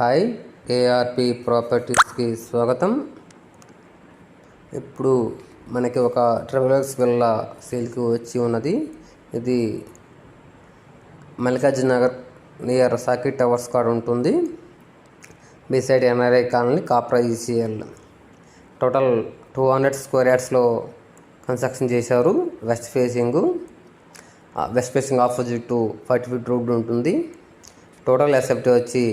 Hi, ARP ప్రాపర్టీస్కి స్వాగతం. ఇప్పుడు మనకి ఒక ట్రావెలర్స్ విల్లా సేల్కి వచ్చి ఉన్నది. ఇది మల్లికార్జున నగర్ నియర్ సాకిట్ టవర్స్ కాడ ఉంటుంది. Beside NRI colony, Kapra ECIL. Total 200 square యార్డ్స్లో కన్స్ట్రక్షన్ చేశారు. West facing opposite to 40 feet road ఉంటుంది. టోటల్ ఎసెప్టీ వచ్చి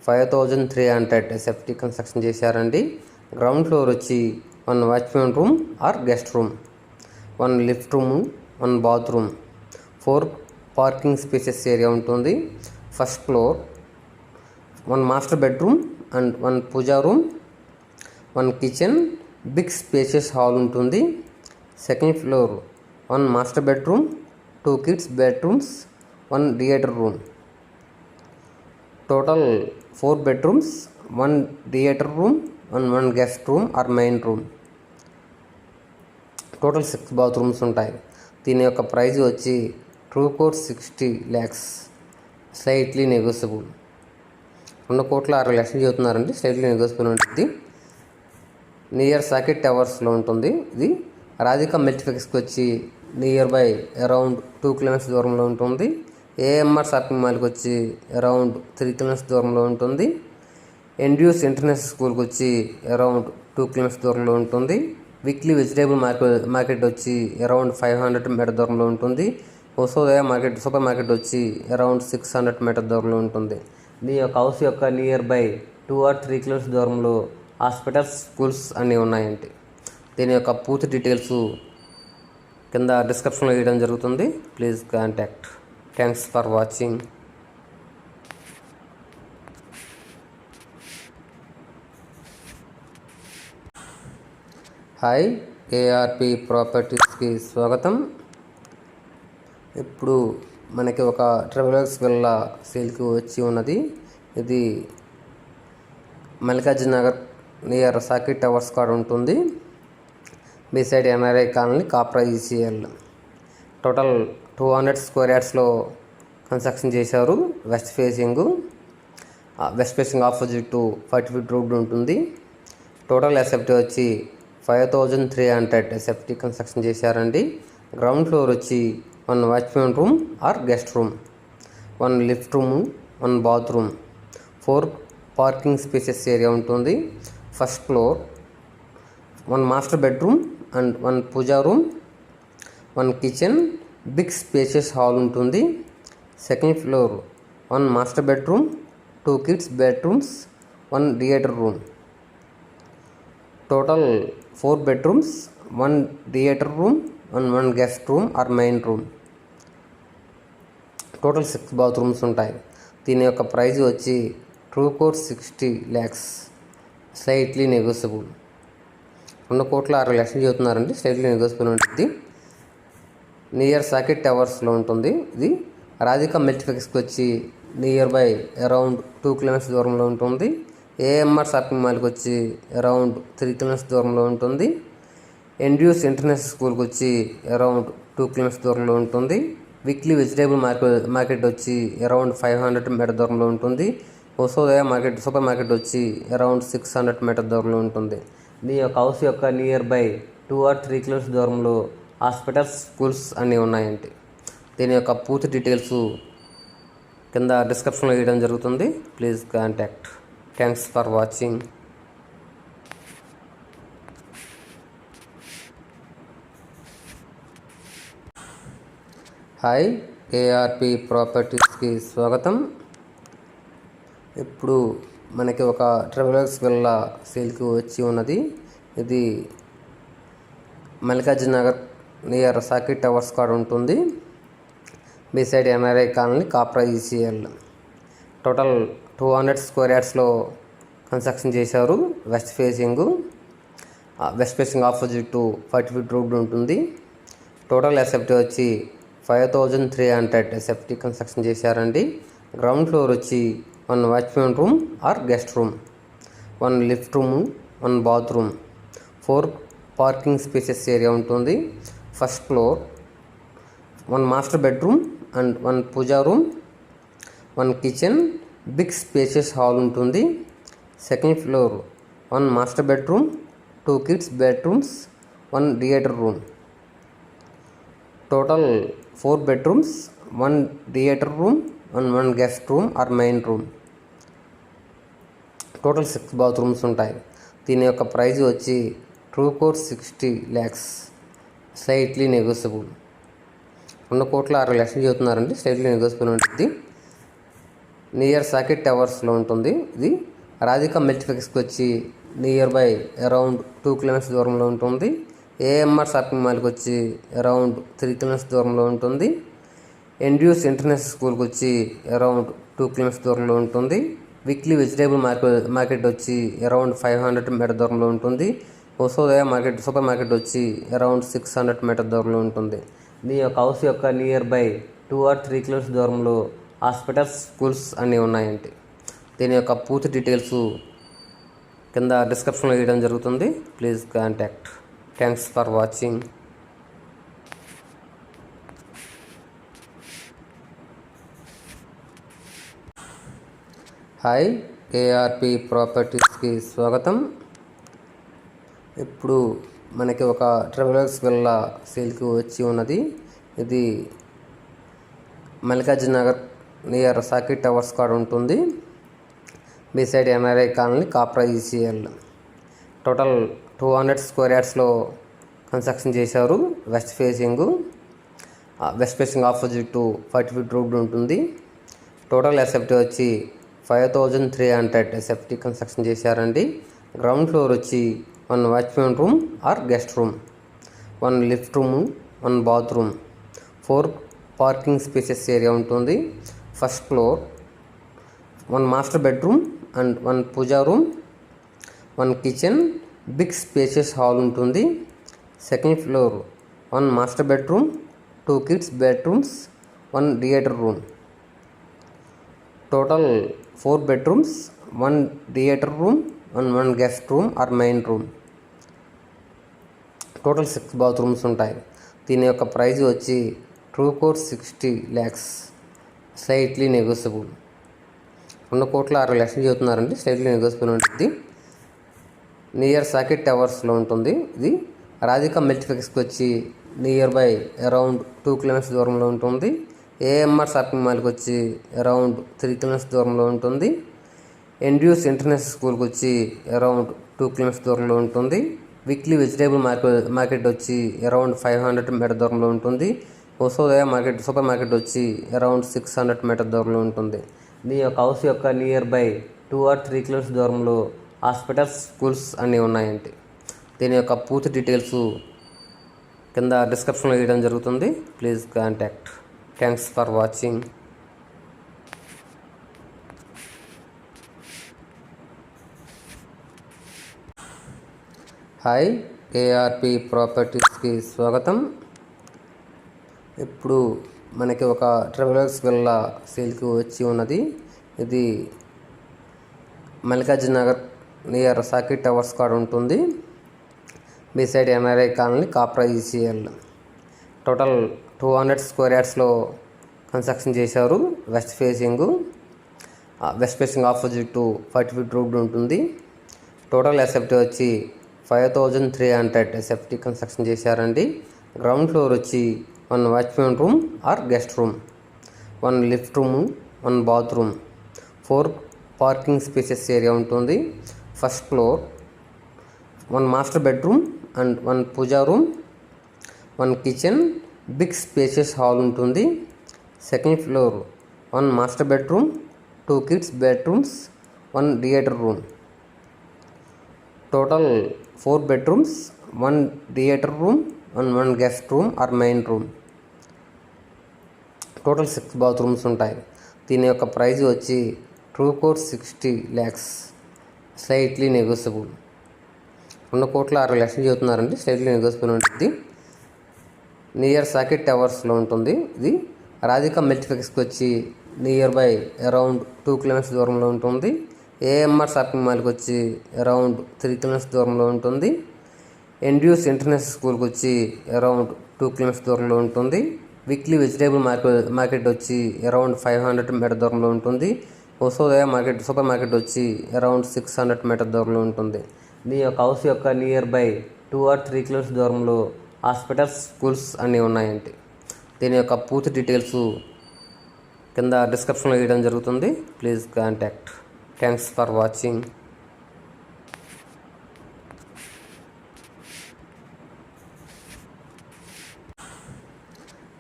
5300 ఎసెప్టీ కన్స్ట్రక్షన్ చేశారండి. గ్రౌండ్ ఫ్లోర్ వచ్చి 1 watchman room or guest room, 1 lift room, 1 bathroom, 4 parking spaces area ఉంటుంది. First floor 1 master bedroom and 1 puja room, 1 kitchen, big spacious hall ఉంటుంది. Second floor 1 master bedroom, 2 kids bedrooms, 1 theatre room. Total 4 bedrooms, 1 theater room and 1 guest room or main room. Total 6 bathrooms ఉంటాయి. దీని యొక్క price వచ్చి 2,60 lakhs, slightly నెగోసియబుల్. 2,06 చెబుతున్నారండి, slightly negotiable ఉంటుంది. Near సాకిట్ టవర్స్లో ఉంటుంది. ఇది రాధికా మల్టీప్లెక్స్కి వచ్చి near by around 2 kilometers దూరంలో ఉంటుంది. ఏఎంఆర్ షాపింగ్ మాల్కి వచ్చి అరౌండ్ 3 kilometers దూరంలో ఉంటుంది. ఎన్డ్యూస్ ఇంటర్నేషనల్ స్కూల్కి వచ్చి అరౌండ్ 2 kilometers దూరంలో ఉంటుంది. వీక్లీ వెజిటేబుల్ మార్కెట్ వచ్చి అరౌండ్ 500 మీటర్ దూరంలో ఉంటుంది. వసోదయ సూపర్ మార్కెట్ వచ్చి అరౌండ్ 600 మీటర్ దూరంలో ఉంటుంది. ఈ యొక్క హౌస్ యొక్క నియర్ బై 2 or 3 kilometers దూరంలో హాస్పిటల్స్, స్కూల్స్ అన్నీ ఉన్నాయండి. దీని యొక్క పూర్తి డీటెయిల్స్ కింద డిస్క్రిప్షన్లో ఇవ్వడం జరుగుతుంది. Please contact. Thanks for watching. Hi, ARP ప్రాపర్టీస్కి స్వాగతం. ఇప్పుడు మనకి ఒక ట్రావెలర్స్ విల్లా సేల్కి వచ్చి ఉన్నది. ఇది మల్లికార్జున నగర్ నియర్ సాకిట్ టవర్స్ కాడ ఉంటుంది. Beside NRI colony, Kapra ECIL. Total 200 square యార్డ్స్లో కన్స్ట్రక్షన్ చేశారు. West facing opposite to 40 feet road ఉంటుంది. టోటల్ ఎసెప్టీ వచ్చి 5300 ఎసెప్టీ కన్స్ట్రక్షన్ చేశారండి. గ్రౌండ్ ఫ్లోర్ వచ్చి 1 watchman room or guest room, 1 lift room, 1 bathroom, 4 parking spaces area ఉంటుంది. First floor 1 master bedroom and 1 puja room, 1 kitchen, big spacious hall ఉంటుంది. Second floor 1 master bedroom, 2 kids bedrooms, 1 theatre room. Total 4 bedrooms, 1 theater room and 1 guest room or main room. Total 6 bathrooms ఉంటాయి. దీని యొక్క price వచ్చి 2,60 lakhs, slightly నెగోసియబుల్. 2,06 చెబుతున్నారండి, slightly negotiable ఉంటుంది. Near సాకిట్ టవర్స్లో ఉంటుంది. ఇది రాధికా మల్టీప్లెక్స్కి వచ్చి near by around 2 kilometers దూరంలో ఉంటుంది. ఏఎంఆర్ షాపింగ్ మాల్కి వచ్చి అరౌండ్ 3 kilometers దూరంలో ఉంటుంది. ఎన్డ్యూస్ ఇంటర్నేషనల్ స్కూల్కి వచ్చి అరౌండ్ 2 kilometers దూరంలో ఉంటుంది. వీక్లీ వెజిటేబుల్ మార్కెట్ వచ్చి అరౌండ్ 500 మీటర్ దూరంలో ఉంటుంది. వసోదయ సూపర్ మార్కెట్ వచ్చి అరౌండ్ 600 మీటర్ దూరంలో ఉంటుంది. ఈ యొక్క హౌస్ యొక్క నియర్ బై 2 or 3 kilometers దూరంలో హాస్పిటల్స్, స్కూల్స్ అన్నీ ఉన్నాయండి. దీని యొక్క పూర్తి డీటెయిల్స్ కింద డిస్క్రిప్షన్లో ఇవ్వడం జరుగుతుంది. Please contact. Thanks for watching. Hi, ARP ప్రాపర్టీస్కి స్వాగతం. ఇప్పుడు మనకి ఒక ట్రావెలర్స్ విల్లా సేల్కి వచ్చి ఉన్నది. ఇది మల్లికార్జున నగర్ నియర్ సాకిట్ టవర్స్ కాడ ఉంటుంది. Beside NRI colony, Kapra ECIL. Total 200 square యార్డ్స్లో కన్స్ట్రక్షన్ చేశారు. West facing opposite to 40 feet road ఉంటుంది. టోటల్ ఎసెప్టీ వచ్చి 5300 ఎసెప్టీ కన్స్ట్రక్షన్ చేశారండి. గ్రౌండ్ ఫ్లోర్ వచ్చి 1 watchman room or guest room, 1 lift room, 1 bathroom, 4 parking spaces area ఉంటుంది. First floor 1 master bedroom and 1 puja room, 1 kitchen, big spacious hall ఉంటుంది. Second floor 1 master bedroom, 2 kids bedrooms, 1 theatre room. Total 4 bedrooms, 1 theatre room, 1 guest room or main room. Total 6 bathrooms ఉంటాయి. దీని యొక్క price వచ్చి 2,60 lakhs, slightly negotiable. 2,06,00,000 చెబుతున్నారండి, slightly negotiable ఉంటుంది. Near socket టవర్స్లో ఉంటుంది. ఇది రాధికా మల్టీప్లెక్స్కి వచ్చి నియర్ బై అరౌండ్ 2 kilometers దూరంలో ఉంటుంది. ఏఎంఆర్ షాపింగ్ మాల్కి వచ్చి అరౌండ్ 3 kilometers దూరంలో ఉంటుంది. ఎన్డ్యూస్ ఇంటర్నేషనల్ స్కూల్కి వచ్చి అరౌండ్ 2 kilometers దూరంలో ఉంటుంది. వీక్లీ వెజిటేబుల్ మార్కెట్ వచ్చి అరౌండ్ 500 meter దూరంలో ఉంటుంది. వసోదయ సూపర్ మార్కెట్ వచ్చి అరౌండ్ 600 meter దూరంలో ఉంటుంది. మీ యొక్క హౌస్ యొక్క నియర్ బై 2 or 3 kilometers దూరంలో హాస్పిటల్స్, స్కూల్స్ అన్నీ ఉన్నాయండి. దీని యొక్క పూర్తి డీటెయిల్స్ కింద డిస్క్రిప్షన్లో ఇవ్వడం జరుగుతుంది. Please contact. Thanks for watching. Hi, ARP ప్రాపర్టీస్కి స్వాగతం. ఇప్పుడు మనకి ఒక ట్రావెలర్స్ విల్లా సేల్కి వచ్చి ఉన్నది. ఇది మల్లికార్జున నగర్ నియర్ సాకెట్ టవర్స్ కాడ ఉంటుంది. Beside NRI colony, Kapra ECIL. Total 200 square yardsలో కన్స్ట్రక్షన్ చేశారు. West facing opposite to 40 feet road ఉంటుంది. టోటల్ ఎస్ఎఫ్టీ వచ్చి 5,300 ఎస్ఎఫ్టీ కన్స్ట్రక్షన్ చేశారండి. గ్రౌండ్ ఫ్లోర్ వచ్చి 1 watchman room or guest room, 1 lift room, 1 bathroom, 4 parking spaces area ఉంటుంది. First floor 1 master bedroom and 1 puja room, 1 kitchen, big spacious hall ఉంటుంది. Second floor 1 master bedroom, 2 kids bedrooms, 1 theatre room. Total 4 bedrooms, 1 theatre room, 1 guest room or main room. Total 6 bathrooms ఉంటాయి. దీని యొక్క price వచ్చి 2,60 lakhs, slightly negotiable. 2,06,00,000 చెబుతున్నారండి, slightly negotiable ఉంటుంది. Near socket టవర్స్లో ఉంటుంది. ఇది రాధికా మల్టీప్లెక్స్కి వచ్చి నియర్ బై అరౌండ్ 2 kilometers దూరంలో ఉంటుంది. ఏఎంఆర్ షాపింగ్ మాల్కి వచ్చి అరౌండ్ 3 kilometers దూరంలో ఉంటుంది. ఎన్డ్యూస్ ఇంటర్నేషనల్ స్కూల్కి వచ్చి అరౌండ్ 2 kilometers దూరంలో ఉంటుంది. వీక్లీ వెజిటేబుల్ మార్కెట్ వచ్చి అరౌండ్ 500 meter దూరంలో ఉంటుంది. వసోదయ సూపర్ మార్కెట్ వచ్చి అరౌండ్ 600 meter దూరంలో ఉంటుంది. మీ యొక్క హౌస్ యొక్క నియర్ బై 2 or 3 kilometers దూరంలో హాస్పిటల్స్, స్కూల్స్ అన్నీ ఉన్నాయండి. దీని యొక్క పూర్తి డీటెయిల్స్ కింద డిస్క్రిప్షన్లో ఇవ్వడం జరుగుతుంది. Please contact. Thanks for watching. Hi, ARP ప్రాపర్టీస్కి స్వాగతం. ఇప్పుడు మనకి ఒక ట్రావెలర్స్ విల్లా సేల్కి వచ్చి ఉన్నది. ఇది మల్లికార్జున నగర్ నియర్ సాకెట్ టవర్స్ కాడ ఉంటుంది. Beside NRI colony, Kapra ECIL. Total 200 square yardsలో కన్స్ట్రక్షన్ చేశారు. West facing opposite to 40 feet road ఉంటుంది. టోటల్ ఎస్ఎఫ్టీ వచ్చి 5,300 ఎస్ఎఫ్టీ కన్స్ట్రక్షన్ చేశారండి. గ్రౌండ్ ఫ్లోర్ వచ్చి 1 watchman room or guest room, 1 lift room, 1 bathroom, 4 parking spaces area ఉంటుంది. First floor 1 master bedroom and 1 puja room, 1 kitchen, big spacious hall ఉంటుంది. Second floor 1 master bedroom, 2 kids bedrooms, 1 theatre room. Total 4 bedrooms, 1 theatre room, 1 guest room or main room. Total 6 bathrooms ఉంటాయి. దీని యొక్క price వచ్చి 2,60 lakhs, slightly negotiable. 2,06,00,000 చెబుతున్నారండి, slightly negotiable ఉంటుంది. Near socket టవర్స్లో ఉంటుంది. ఇది రాధికా మల్టీప్లెక్స్కి వచ్చి నియర్ బై అరౌండ్ 2 kilometers దూరంలో ఉంటుంది. ఏఎంఆర్ షాపింగ్ మాల్కి వచ్చి అరౌండ్ 3 kilometers దూరంలో ఉంటుంది. ఎన్డ్యూస్ ఇంటర్నేషనల్ స్కూల్కి వచ్చి అరౌండ్ 2 kilometers దూరంలో ఉంటుంది. వీక్లీ వెజిటేబుల్ మార్కెట్ వచ్చి అరౌండ్ 500 meter దూరంలో ఉంటుంది. వసోదయ మార్కెట్ సూపర్ మార్కెట్ వచ్చి అరౌండ్ 600 మీటర్ దూరంలో ఉంటుంది. మీ యొక్క హౌస్ యొక్క నియర్ బై 2 or 3 కిలోమీటర్స్ దూరంలో హాస్పిటల్స్, స్కూల్స్ అన్నీ ఉన్నాయండి. దీని యొక్క పూర్తి డీటెయిల్స్ కింద డిస్క్రిప్షన్లో ఇవ్వడం జరుగుతుంది. Please contact. Thanks for watching.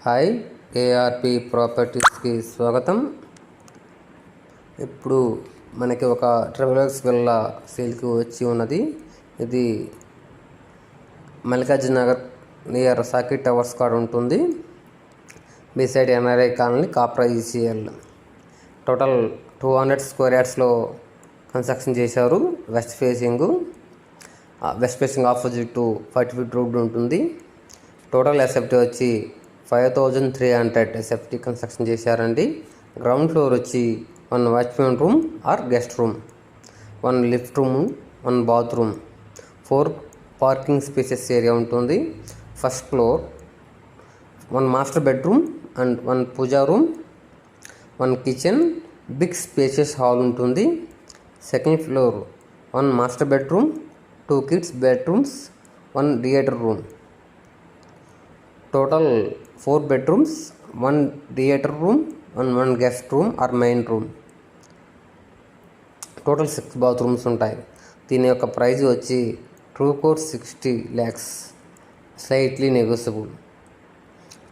Hi, ARP ప్రాపర్టీస్కి స్వాగతం. ఇప్పుడు మనకి ఒక ట్రావెలర్స్ విల్లా సేల్కి వచ్చి ఉన్నది. ఇది మల్లికార్జున నగర్ నియర్ సాకిట్ టవర్స్ కాడ ఉంటుంది. Beside NRI colony, Kapra ECIL. Total 200 square యార్డ్స్లో కన్స్ట్రక్షన్ చేశారు. West facing opposite to 40 feet road ఉంటుంది. టోటల్ ఎస్ఎఫ్టీ వచ్చి 5300 ఎస్ఎఫ్టీ కన్స్ట్రక్షన్ చేశారండి. గ్రౌండ్ ఫ్లోర్ వచ్చి 1 watchman room or guest room, 1 lift room, 1 bathroom, 4 parking spaces area ఉంటుంది. First floor 1 master bedroom and 1 puja room, 1 kitchen, big spacious hall ఉంటుంది. Second floor 1 master bedroom, 2 kids bedrooms, 1 theatre room. Total 4 bedrooms, 1 theater room and 1 guest room or main room. Total 6 bathrooms ఉంటాయి. దీని యొక్క price వచ్చి 2,60 lakhs, slightly negotiable.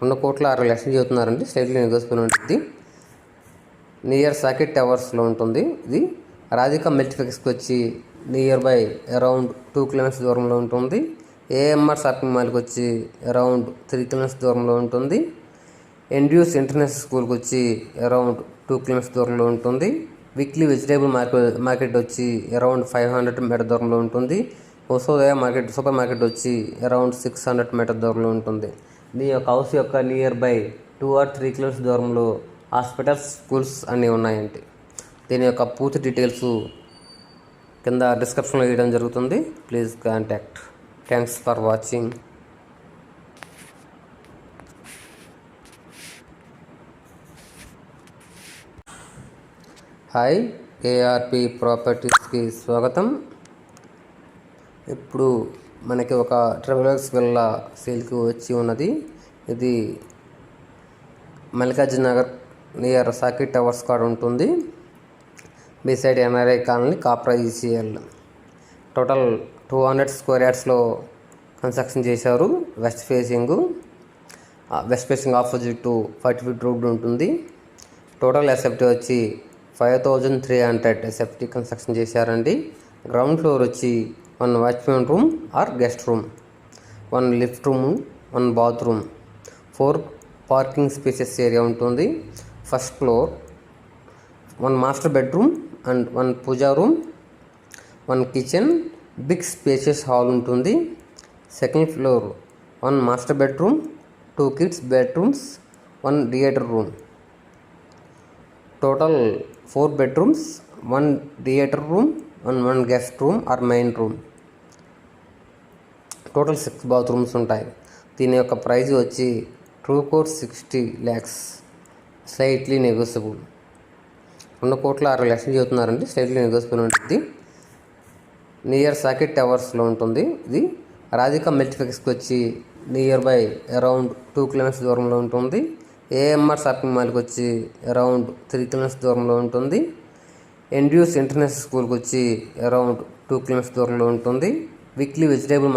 2,60,00,000 చెబుతున్నారండి. Slightly negotiable ఉంటుంది. Near సాకిట్ టవర్స్లో ఉంటుంది. ఇది రాధికా మల్టీప్లెక్స్కి వచ్చి నియర్ బై అరౌండ్ 2 kilometers దూరంలో ఉంటుంది. ఏఎంఆర్ షాపింగ్ మాల్కి వచ్చి అరౌండ్ 3 kilometers దూరంలో ఉంటుంది. ఎన్డ్యూస్ ఇంటర్నేషనల్ స్కూల్కి వచ్చి అరౌండ్ 2 kilometers దూరంలో ఉంటుంది. వీక్లీ వెజిటేబుల్ మార్కెట్ వచ్చి అరౌండ్ 500 మీటర్ దూరంలో ఉంటుంది. వసోదయ సూపర్ మార్కెట్ వచ్చి అరౌండ్ 600 మీటర్ దూరంలో ఉంటుంది. మీ యొక్క హౌస్ యొక్క నియర్ బై 2 or 3 kilometers దూరంలో హాస్పిటల్స్, స్కూల్స్ అన్నీ ఉన్నాయండి. దీని యొక్క పూర్తి డీటెయిల్స్ కింద డిస్క్రిప్షన్లో ఇవ్వడం జరుగుతుంది. Please contact. Thanks for watching. Hi, ARP ప్రాపర్టీస్కి స్వాగతం. ఇప్పుడు మనకి ఒక ట్రావెలర్స్ విల్లా సేల్కి వచ్చి ఉన్నది. ఇది మల్లికార్జున నగర్ నియర్ సాకిట్ టవర్స్ కాడ ఉంటుంది. Beside NRI colony, Kapra ECIL. Total 200 square యార్డ్స్లో కన్స్ట్రక్షన్ చేశారు. West facing opposite to 40 feet road ఉంటుంది. టోటల్ ఎస్ఎఫ్టీ వచ్చి 5300 ఎస్ఎఫ్టీ కన్స్ట్రక్షన్ చేశారండి. గ్రౌండ్ ఫ్లోర్ వచ్చి 1 watchman room or guest room, 1 lift room, 1 bathroom, 4 parking spaces area ఉంటుంది. First floor 1 master bedroom and 1 puja room, 1 kitchen, big spacious hall ఉంటుంది. Second floor 1 master bedroom, 2 kids bedrooms, 1 theatre room. Total 4 bedrooms, 1 theater room and 1 guest room or main room. Total 6 bathrooms ఉంటాయి. దీని యొక్క price వచ్చి 2,60 lakhs, slightly negotiable. 2,60,00,000 చెబుతున్నారండి. Slightly negotiable ఉంటుంది. Near సాకిట్ టవర్స్లో ఉంటుంది. ఇది రాధికా మల్టీప్లెక్స్కి వచ్చి నియర్ బై అరౌండ్ 2 kilometers దూరంలో ఉంటుంది. ఏఎంఆర్ షాపింగ్ మాల్కి వచ్చి అరౌండ్ 3 kilometers దూరంలో ఉంటుంది. ఎన్డ్యూస్ ఇంటర్నేషనల్ స్కూల్కి వచ్చి అరౌండ్ 2 kilometers దూరంలో ఉంటుంది. వీక్లీ వెజిటేబుల్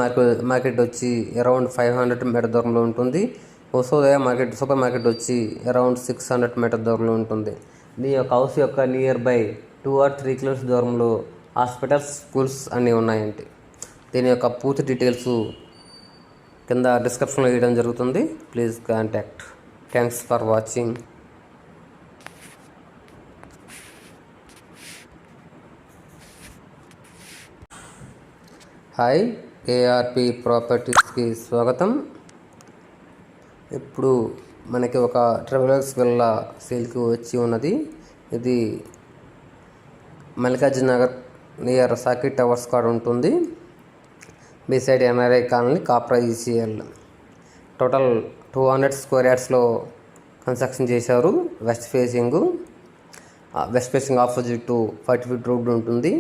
మార్కెట్ వచ్చి అరౌండ్ 500 మీటర్ దూరంలో ఉంటుంది. వసోదయ సూపర్ మార్కెట్ వచ్చి అరౌండ్ 600 మీటర్ దూరంలో ఉంటుంది. మీ యొక్క హౌస్ యొక్క నియర్ బై 2 or 3 kilometers దూరంలో హాస్పిటల్స్, స్కూల్స్ అన్నీ ఉన్నాయండి. దీని యొక్క పూర్తి డీటెయిల్స్ కింద డిస్క్రిప్షన్లో ఇవ్వడం జరుగుతుంది. Please contact. Thanks for watching. Hi, ARP ప్రాపర్టీస్కి స్వాగతం. ఇప్పుడు మనకి ఒక ట్రావెలర్స్ విల్లా సేల్కి వచ్చి ఉన్నది. ఇది మల్లికార్జున నగర్ నియర్ సాకిట్ టవర్స్ కాడ ఉంటుంది. Beside NRI colony, Kapra ECIL. Total 200 square యార్డ్స్లో కన్స్ట్రక్షన్ చేశారు. West facing west facing opposite to 40 feet road ఉంటుంది.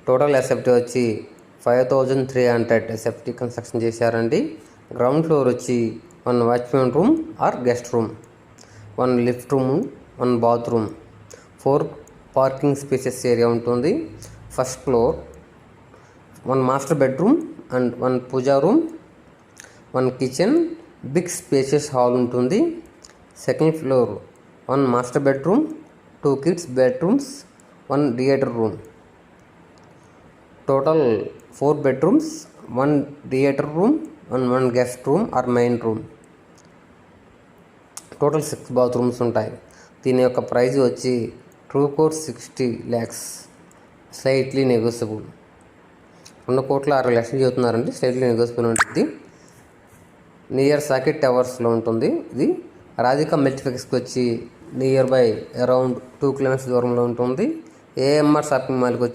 టోటల్ ఎస్ఎఫ్టీ వచ్చి 5300 ఎస్ఎఫ్టీ కన్స్ట్రక్షన్ చేశారండి. గ్రౌండ్ ఫ్లోర్ వచ్చి 1 watchman room or guest room, 1 lift room, 1 bathroom, 4 parking spaces area ఉంటుంది. First floor 1 master bedroom and 1 puja room, 1 kitchen, big spacious hall ఉంటుంది. Second floor 1 master bedroom, 2 kids bedrooms, 1 theatre room. Total 4 bedrooms, 1 theatre room and 1 guest room or main room. Total 6 bathrooms ఉంటాయి. దీని యొక్క price వచ్చి 2,60 lakhs, slightly negotiable. 2,60,00,000 చెబుతున్నారండి, slightly negotiable ఉంటుంది. Near socket టవర్స్లో ఉంటుంది. ఇది రాధికా మల్టీప్లెక్స్కి వచ్చి నియర్ బై అరౌండ్ 2 kilometers దూరంలో ఉంటుంది. ఏఎంఆర్ షాపింగ్ మాల్కి వచ్చి